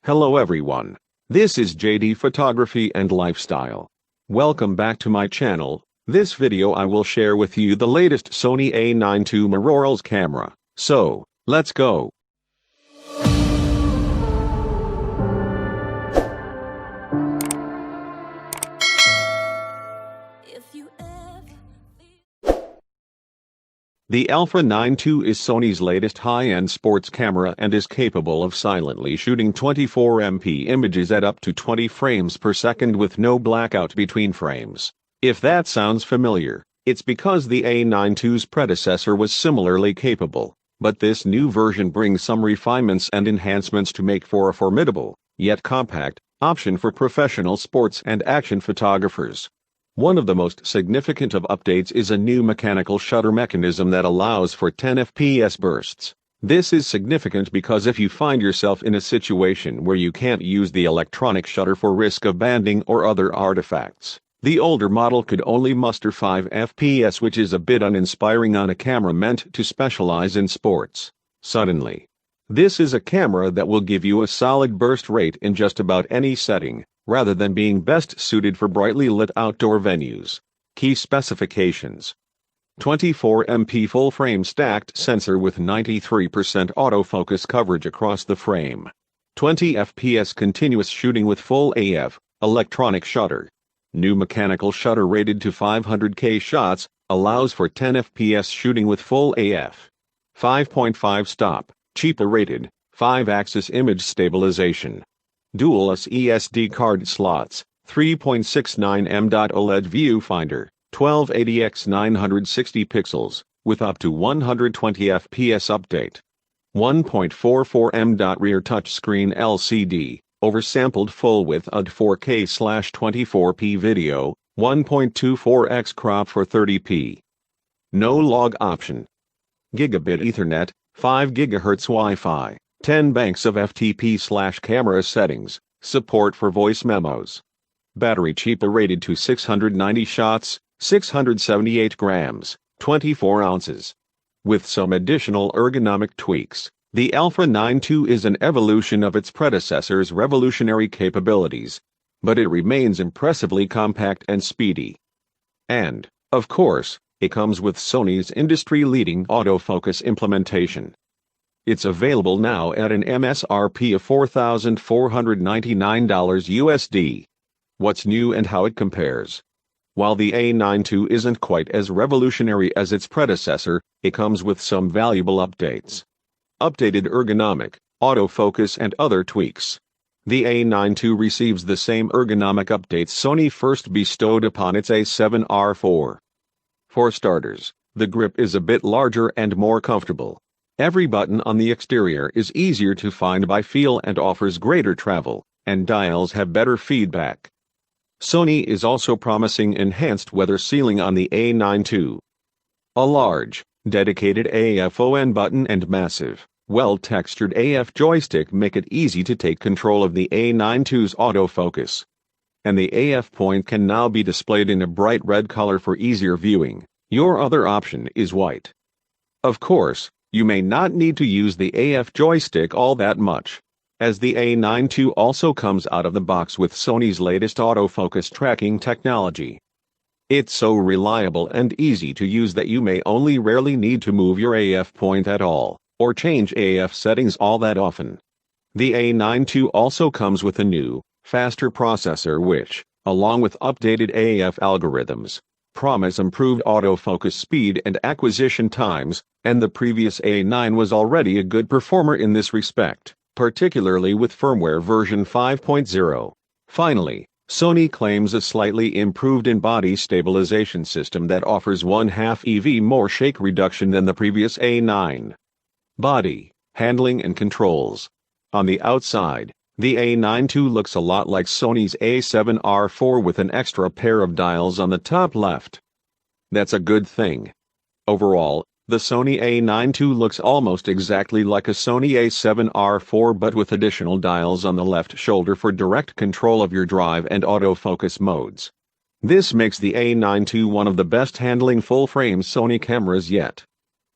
Hello everyone. This is JD Photography and Lifestyle. Welcome back to my channel. This video I will share with you the latest Sony A9 II mirrorless camera. So, let's go. The Alpha 9 II is Sony's latest high-end sports camera and is capable of silently shooting 24MP images at up to 20 frames per second with no blackout between frames. If that sounds familiar, it's because the A9 II's predecessor was similarly capable, but this new version brings some refinements and enhancements to make for a formidable, yet compact, option for professional sports and action photographers. One of the most significant of updates is a new mechanical shutter mechanism that allows for 10 fps bursts. This is significant because if you find yourself in a situation where you can't use the electronic shutter for risk of banding or other artifacts, the older model could only muster 5 fps, which is a bit uninspiring on a camera meant to specialize in sports. Suddenly, this is a camera that will give you a solid burst rate in just about any setting, rather than being best suited for brightly lit outdoor venues. Key specifications: 24MP full-frame stacked sensor with 93% autofocus coverage across the frame. 20 fps continuous shooting with full AF, electronic shutter. New mechanical shutter rated to 500K shots, allows for 10 fps shooting with full AF. 5.5 stop, cheaper rated, 5-axis image stabilization. Dual SSD card slots, 3.69mm OLED viewfinder, 1280x 960 pixels, with up to 120 fps update. 1.44mm rear touchscreen LCD, oversampled full-width UD 4K/24p video, 1.24x crop for 30p. No log option. Gigabit Ethernet, 5 GHz Wi-Fi. 10 banks of FTP/camera settings, support for voice memos. Battery cheaper rated to 690 shots, 678 grams, 24 ounces. With some additional ergonomic tweaks, the Alpha 9 II is an evolution of its predecessor's revolutionary capabilities, but it remains impressively compact and speedy. And, of course, it comes with Sony's industry-leading autofocus implementation. It's available now at an MSRP of $4,499 USD. What's new and how it compares? While the A9 II isn't quite as revolutionary as its predecessor, it comes with some valuable updates. Updated ergonomic, autofocus and other tweaks. The A9 II receives the same ergonomic updates Sony first bestowed upon its A7R4. For starters, the grip is a bit larger and more comfortable. Every button on the exterior is easier to find by feel and offers greater travel, and dials have better feedback. Sony is also promising enhanced weather sealing on the A9 II. A large, dedicated AFON button and massive, well-textured AF joystick make it easy to take control of the A9 II's autofocus. And the AF point can now be displayed in a bright red color for easier viewing. Your other option is white. Of course, you may not need to use the AF joystick all that much, as the A9 II also comes out of the box with Sony's latest autofocus tracking technology. It's so reliable and easy to use that you may only rarely need to move your AF point at all, or change AF settings all that often. The A9 II also comes with a new, faster processor which, along with updated AF algorithms, promise improved autofocus speed and acquisition times, and the previous A9 was already a good performer in this respect, particularly with firmware version 5.0. Finally, Sony claims a slightly improved in-body stabilization system that offers 1/2 EV more shake reduction than the previous A9. Body, handling and controls. On the outside, the A9 II looks a lot like Sony's A7R4 with an extra pair of dials on the top left. That's a good thing. Overall, the Sony A9 II looks almost exactly like a Sony A7R4 but with additional dials on the left shoulder for direct control of your drive and autofocus modes. This makes the A9 II one of the best handling full-frame Sony cameras yet.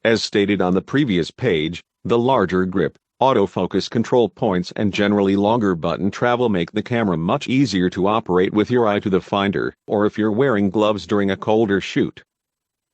As stated on the previous page, the larger grip, Autofocus control points and generally longer button travel make the camera much easier to operate with your eye to the finder, or if you're wearing gloves during a colder shoot.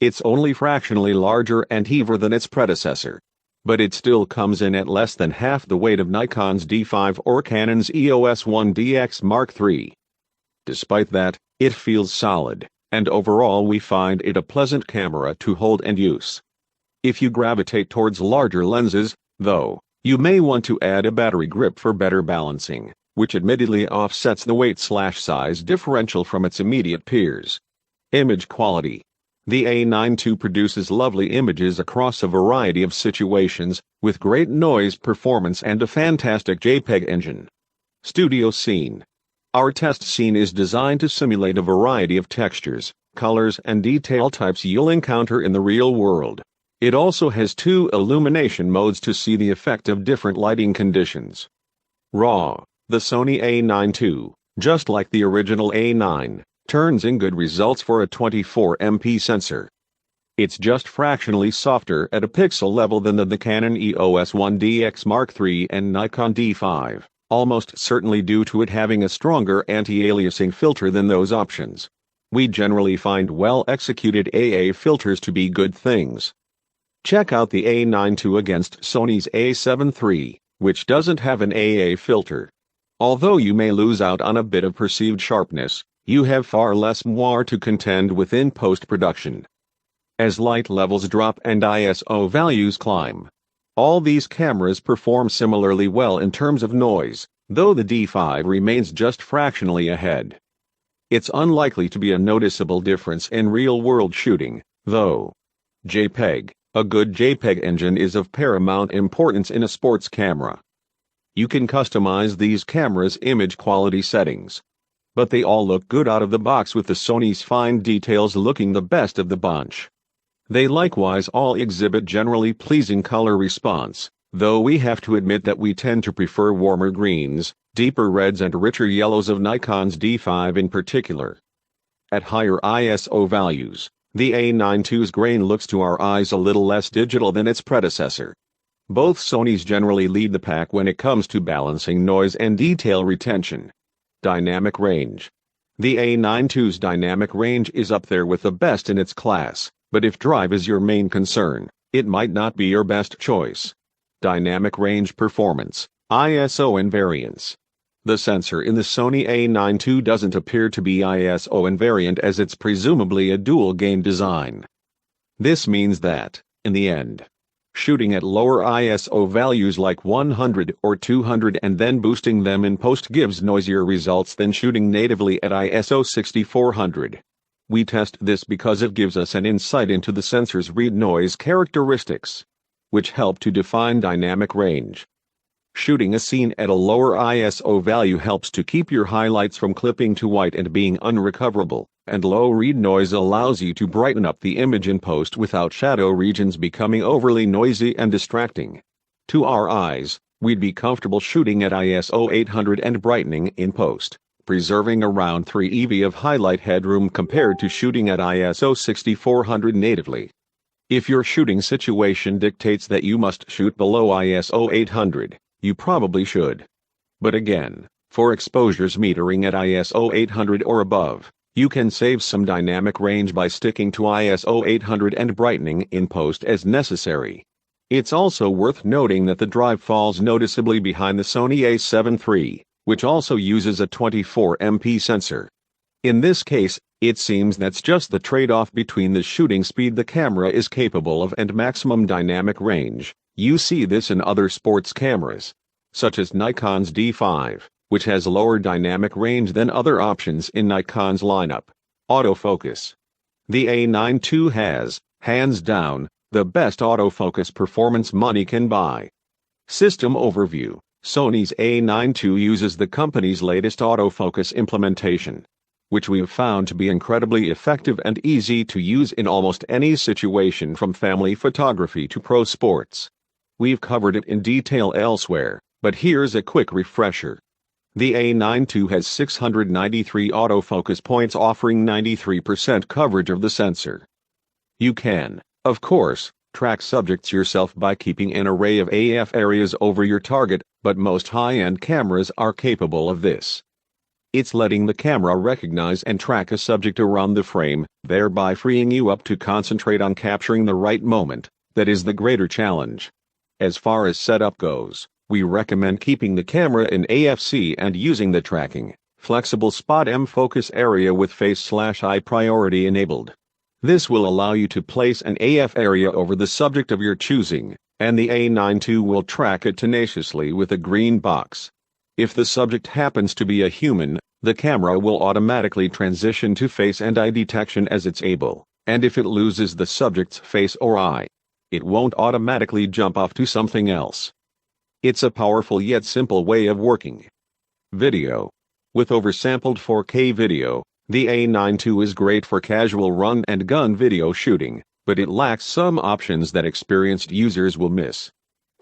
It's only fractionally larger and heavier than its predecessor. But it still comes in at less than half the weight of Nikon's D5 or Canon's EOS 1DX Mark III. Despite that, it feels solid, and overall we find it a pleasant camera to hold and use. If you gravitate towards larger lenses, though, you may want to add a battery grip for better balancing, which admittedly offsets the weight/size differential from its immediate peers. Image quality. The A9 II produces lovely images across a variety of situations, with great noise performance and a fantastic JPEG engine. Studio scene. Our test scene is designed to simulate a variety of textures, colors and detail types you'll encounter in the real world. It also has 2 illumination modes to see the effect of different lighting conditions. RAW. The Sony A9 II, just like the original A9, turns in good results for a 24MP sensor. It's just fractionally softer at a pixel level than the Canon EOS 1DX Mark III and Nikon D5, almost certainly due to it having a stronger anti-aliasing filter than those options. We generally find well-executed AA filters to be good things. Check out the A9 II against Sony's A7 III, which doesn't have an AA filter. Although you may lose out on a bit of perceived sharpness, you have far less more to contend with in post-production. As light levels drop and ISO values climb, all these cameras perform similarly well in terms of noise, though the D5 remains just fractionally ahead. It's unlikely to be a noticeable difference in real-world shooting, though. JPEG. A good JPEG engine is of paramount importance in a sports camera. You can customize these cameras' image quality settings, but they all look good out of the box with the Sony's fine details looking the best of the bunch. They likewise all exhibit generally pleasing color response, though we have to admit that we tend to prefer warmer greens, deeper reds and richer yellows of Nikon's D5 in particular. At higher ISO values, the A9 II's grain looks to our eyes a little less digital than its predecessor. Both Sonys generally lead the pack when it comes to balancing noise and detail retention. Dynamic range. The A9 II's dynamic range is up there with the best in its class, but if drive is your main concern, it might not be your best choice. Dynamic range performance, ISO invariance. The sensor in the Sony A9 II doesn't appear to be ISO invariant as it's presumably a dual-gain design. This means that, in the end, shooting at lower ISO values like 100 or 200 and then boosting them in post gives noisier results than shooting natively at ISO 6400. We test this because it gives us an insight into the sensor's read noise characteristics, which help to define dynamic range. Shooting a scene at a lower ISO value helps to keep your highlights from clipping to white and being unrecoverable, and low read noise allows you to brighten up the image in post without shadow regions becoming overly noisy and distracting. To our eyes, we'd be comfortable shooting at ISO 800 and brightening in post, preserving around 3 eV of highlight headroom compared to shooting at ISO 6400 natively. If your shooting situation dictates that you must shoot below ISO 800, you probably should. But again, for exposures metering at ISO 800 or above, you can save some dynamic range by sticking to ISO 800 and brightening in post as necessary. It's also worth noting that the drive falls noticeably behind the Sony A7 III, which also uses a 24MP sensor. In this case, it seems that's just the trade-off between the shooting speed the camera is capable of and maximum dynamic range. You see this in other sports cameras, such as Nikon's D5, which has lower dynamic range than other options in Nikon's lineup. Autofocus. The A9 II has, hands down, the best autofocus performance money can buy. System overview. Sony's A9 II uses the company's latest autofocus implementation, which we have found to be incredibly effective and easy to use in almost any situation from family photography to pro sports. We've covered it in detail elsewhere, but here's a quick refresher. The A9 II has 693 autofocus points offering 93% coverage of the sensor. You can, of course, track subjects yourself by keeping an array of AF areas over your target, but most high-end cameras are capable of this. It's letting the camera recognize and track a subject around the frame, thereby freeing you up to concentrate on capturing the right moment. That is the greater challenge. As far as setup goes, we recommend keeping the camera in AFC and using the tracking, flexible spot M focus area with face/eye priority enabled. This will allow you to place an AF area over the subject of your choosing, and the A9 II will track it tenaciously with a green box. If the subject happens to be a human, the camera will automatically transition to face and eye detection as it's able, and if it loses the subject's face or eye, it won't automatically jump off to something else. It's a powerful yet simple way of working. Video. With oversampled 4K video, the A9 II is great for casual run and gun video shooting, but it lacks some options that experienced users will miss.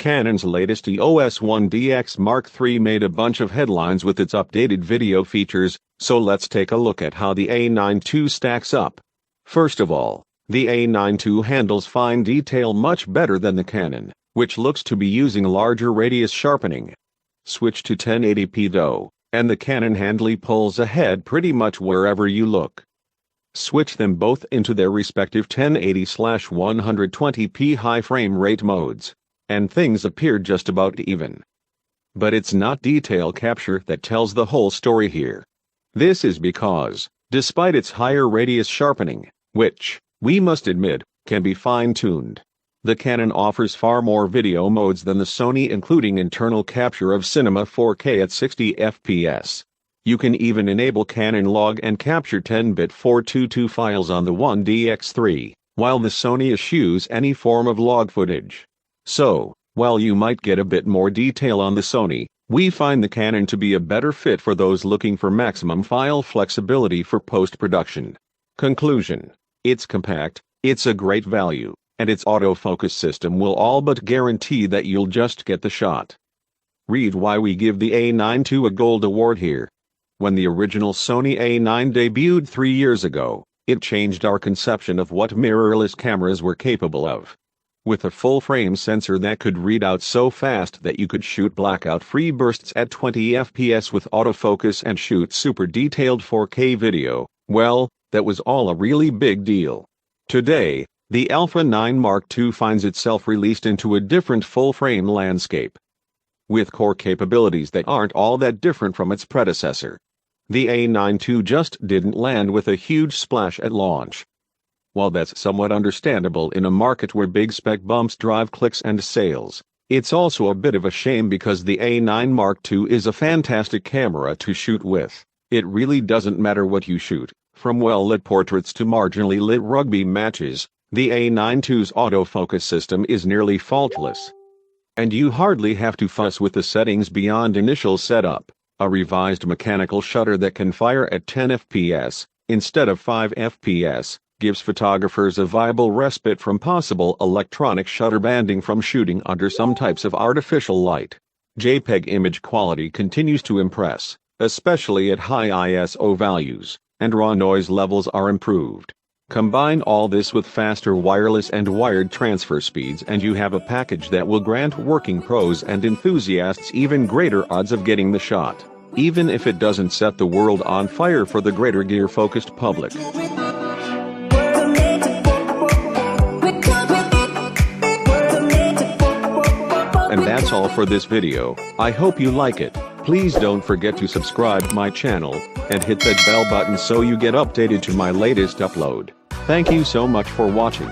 Canon's latest EOS 1DX Mark III made a bunch of headlines with its updated video features, so let's take a look at how the A9 II stacks up. First of all, the A9 II handles fine detail much better than the Canon, which looks to be using larger radius sharpening. Switch to 1080p though, and the Canon handily pulls ahead pretty much wherever you look. Switch them both into their respective 1080/120p high frame rate modes, and things appear just about even. But it's not detail capture that tells the whole story here. This is because, despite its higher radius sharpening, which, we must admit, can be fine-tuned, the Canon offers far more video modes than the Sony, including internal capture of cinema 4K at 60 fps. You can even enable Canon log and capture 10-bit 422 files on the 1DX3, while the Sony eschews any form of log footage. So, while you might get a bit more detail on the Sony, we find the Canon to be a better fit for those looking for maximum file flexibility for post-production. Conclusion: it's compact, it's a great value, and its autofocus system will all but guarantee that you'll just get the shot. Read why we give the A9 II a Gold Award here. When the original Sony A9 debuted 3 years ago, it changed our conception of what mirrorless cameras were capable of. With a full-frame sensor that could read out so fast that you could shoot blackout-free bursts at 20 fps with autofocus and shoot super detailed 4K video, well, that was all a really big deal. Today, the Alpha 9 Mark II finds itself released into a different full-frame landscape, with core capabilities that aren't all that different from its predecessor. The A9 II just didn't land with a huge splash at launch. While that's somewhat understandable in a market where big spec bumps drive clicks and sales, it's also a bit of a shame because the A9 Mark II is a fantastic camera to shoot with. It really doesn't matter what you shoot, from well-lit portraits to marginally lit rugby matches, the A9 II's autofocus system is nearly faultless. And you hardly have to fuss with the settings beyond initial setup. A revised mechanical shutter that can fire at 10 fps, instead of 5 fps, gives photographers a viable respite from possible electronic shutter banding from shooting under some types of artificial light. JPEG image quality continues to impress, especially at high ISO values, and raw noise levels are improved. Combine all this with faster wireless and wired transfer speeds and you have a package that will grant working pros and enthusiasts even greater odds of getting the shot, even if it doesn't set the world on fire for the greater gear-focused public. And that's all for this video. I hope you like it. Please don't forget to subscribe my channel, and hit that bell button so you get updated to my latest upload. Thank you so much for watching.